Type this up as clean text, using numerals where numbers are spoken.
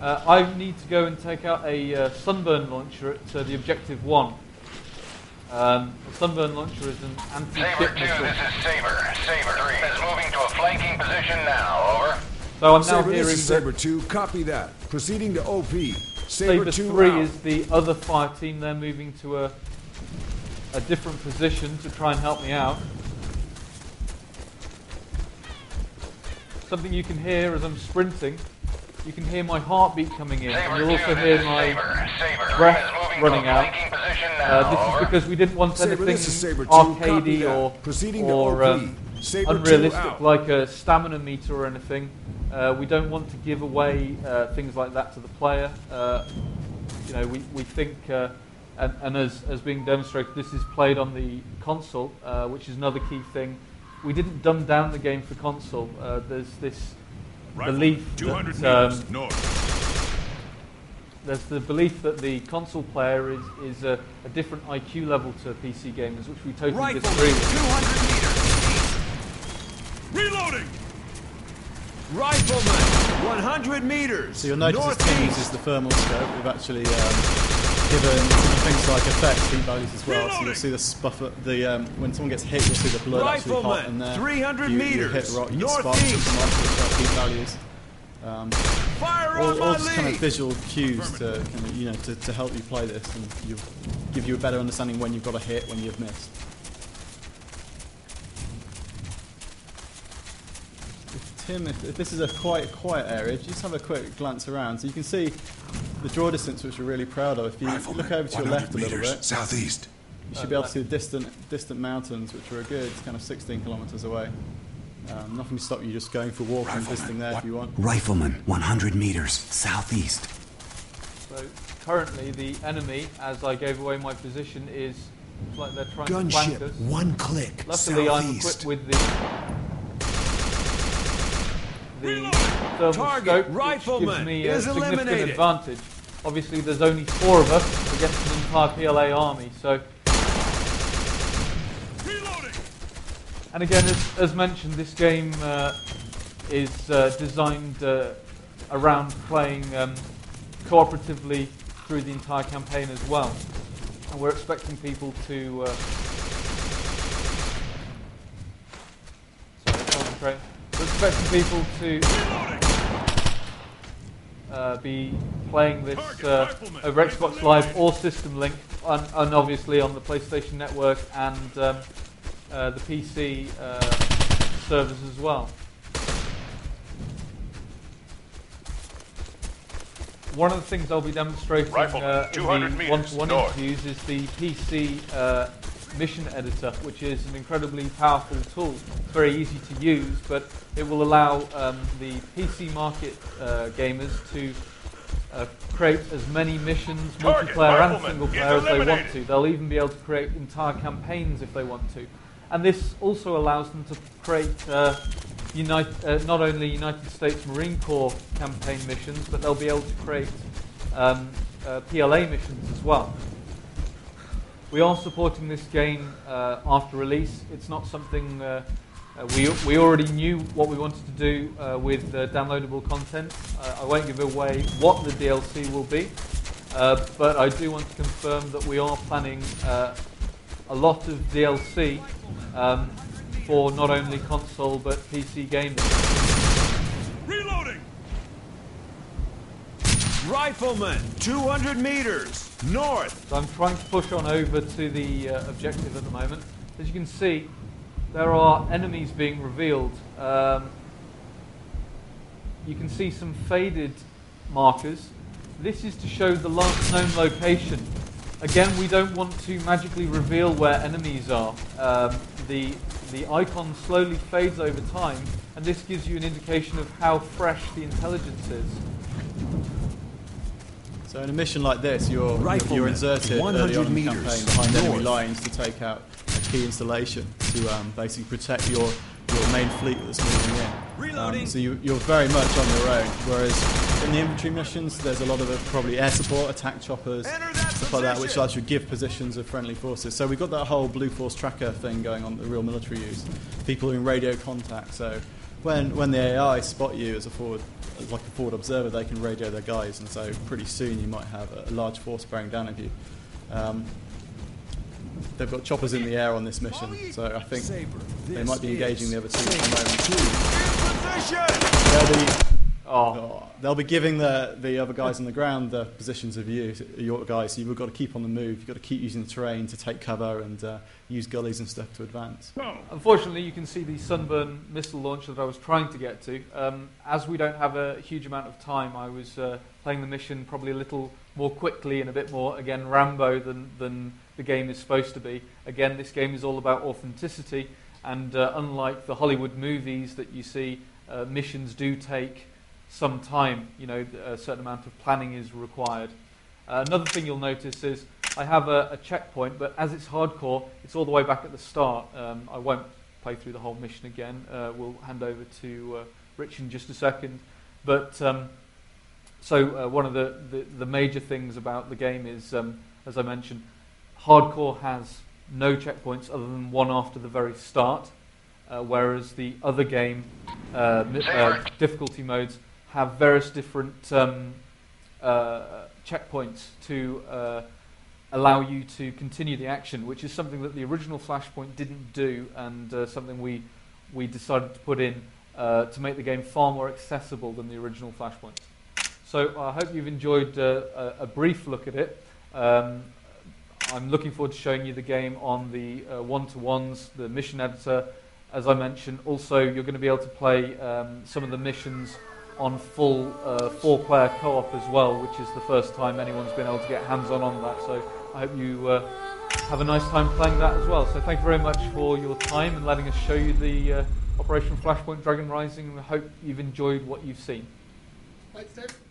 I need to go and take out a sunburn launcher at the objective 1. A sunburn launcher is an anti-ship Saber 2, missile. this is Saber. Saber 3 is moving to a flanking position now. Over. So I'm now Saber, hearing this is that Saber 2. Copy that. Proceeding to OP. Saber 2 3 out. is the other fire team. They're moving to a different position to try and help me out. Something you can hear as I'm sprinting, you can hear my heartbeat coming in, and you'll also hear my breath running out. This is because we didn't want anything arcadey or unrealistic like a stamina meter or anything. We don't want to give away things like that to the player. We think, and as being demonstrated, this is played on the console, which is another key thing. We didn't dumb down the game for console. There's this belief that there's the belief that the console player is a different IQ level to PC gamers, which we totally disagree with. 200 meters. Reloading. Rifleman, 100 meters. So you'll notice this team uses the thermal scope. We've actually given things like effects, heat values as well. So you'll see the spuffer. When someone gets hit, you'll see the blood actually hot in there. 300 you meters. hit rock, you get sparks from heat values. Fire all on my just kind of lead. visual cues to to help you play this and give you a better understanding when you've got a hit, when you've missed. Tim, if this is a quite quiet area, just have a quick glance around. So you can see the draw distance, which we're really proud of. If you look over to your left a little bit, southeast. you should be able to see the distant mountains, which are a good kind of 16 kilometers away. Nothing to stop you just going for a walk and visiting there if you want. Rifleman, 100 meters, southeast. So currently the enemy, as I gave away my position, is like they're trying to flank us. Gunship, 1 click, Luckily I'm southeast. equipped with the thermal Target scope, which rifleman gives me a is significant eliminated. advantage. Obviously there's only 4 of us against an entire PLA army, so... And again, as mentioned, this game is designed around playing cooperatively through the entire campaign as well. And we're expecting people to... concentrate. We're expecting people to be playing this over Xbox Live or System Link, and obviously on the PlayStation Network and the PC servers as well. One of the things I'll be demonstrating in the one-to-one interviews is the PC mission editor, which is an incredibly powerful tool. It's very easy to use, but it will allow the PC market gamers to create as many missions, multiplayer and single player, as they want to. They'll even be able to create entire campaigns if they want to. And this also allows them to create not only United States Marine Corps campaign missions, but they'll be able to create PLA missions as well. We are supporting this game after release. It's not something we already knew what we wanted to do with downloadable content. I won't give away what the DLC will be, but I do want to confirm that we are planning a lot of DLC for not only console but PC gaming. Reloading. Rifleman, 200 meters north. So I'm trying to push on over to the objective at the moment. As you can see, there are enemies being revealed. You can see some faded markers. This is to show the last known location. Again, we don't want to magically reveal where enemies are. The icon slowly fades over time, and this gives you an indication of how fresh the intelligence is. So in a mission like this, you're inserted early on in the campaign behind enemy lines to take out a key installation to basically protect your main fleet that's moving in. So you're very much on your own, whereas in the infantry missions, there's a lot of probably air support, attack choppers, stuff like that, which allows you to give positions of friendly forces. So we've got that whole Blue Force tracker thing going on, the real military use. People are in radio contact, so when the AI spot you as a forward observer, they can radio their guys, and so pretty soon you might have a large force bearing down on you. They've got choppers in the air on this mission, so I think they might be engaging the other two at the moment. They'll be giving the other guys on the ground the positions of your guys, so you've got to keep on the move, you've got to keep using the terrain to take cover and use gullies and stuff to advance. Unfortunately, you can see the Sunburn missile launcher that I was trying to get to. As we don't have a huge amount of time, I was playing the mission probably a little more quickly and a bit more, again, Rambo than the game is supposed to be. Again, this game is all about authenticity, and unlike the Hollywood movies that you see, missions do take some time. You know, a certain amount of planning is required. Another thing you'll notice is I have a checkpoint, but as it's hardcore, it's all the way back at the start. I won't play through the whole mission again. We'll hand over to Rich in just a second. But so one of the major things about the game is, as I mentioned, hardcore has no checkpoints other than one after the very start, whereas the other game difficulty modes have various different checkpoints to allow you to continue the action, which is something that the original Flashpoint didn't do, and something we decided to put in to make the game far more accessible than the original Flashpoint. So I hope you've enjoyed a brief look at it. I'm looking forward to showing you the game on the one-to-ones, the mission editor. As I mentioned, also you're going to be able to play some of the missions on full 4-player co-op as well, which is the first time anyone's been able to get hands-on that. So I hope you have a nice time playing that as well. So thank you very much for your time and letting us show you the Operation Flashpoint Dragon Rising, and I hope you've enjoyed what you've seen. Thanks, Dave.